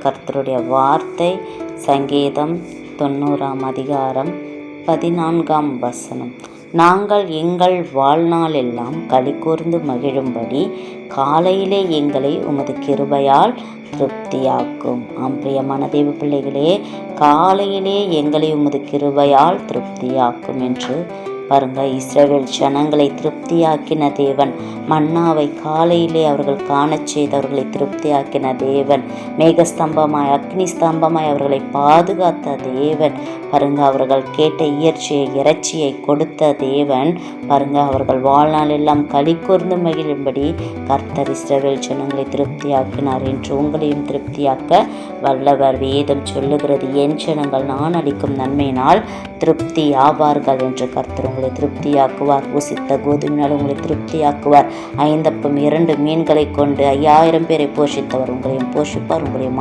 கர்த்தருடைய வார்த்தை சங்கீதம் 90 நாங்கள் எங்கள் வாழ்நாளெல்லாம் களிகூர்ந்து மகிழும்படி காலையிலே எங்களை உமது கிருபையால் திருப்தியாக்கும். பிரியமான தேவ பிள்ளைகளே, காலையிலே எங்களை உமது கிருபையால் திருப்தியாக்கும் என்று பாருங்க. இஸ்ரவேல் ஜனங்களை திருப்தியாக்கின தேவன், மன்னாவை காலையிலே அவர்கள் காணச் செய்தவர்களை திருப்தியாக்கின தேவன், மேகஸ்தம்பமாய் அக்னி ஸ்தம்பமாய் அவர்களை பாதுகாத்த தேவன் பாருங்க. அவர்கள் கேட்ட இறைச்சியை கொடுத்த தேவன் பாருங்க. அவர்கள் வாழ்நாள் எல்லாம் களி கூர்ந்து மகிழும்படி கர்த்தர் இஸ்ரவேல் ஜனங்களை திருப்தியாக்கினார் என்று உங்களையும் திருப்தியாக்க வல்லவர். வேதம் சொல்லுகிறது, என் ஜனங்கள் நான் அளிக்கும் நன்மையினால் திருப்தி ஆவார்கள் என்று கர்த்தர் உங்களை திருப்தியாக்குவார். பூசித்த கோதுமையால் உங்களை திருப்தியாக்குவார். 5 அப்பம் 2 மீன்களை கொண்டு 5000 பேரை போஷித்தவர் உங்களையும் போஷிப்பார். உங்களையும்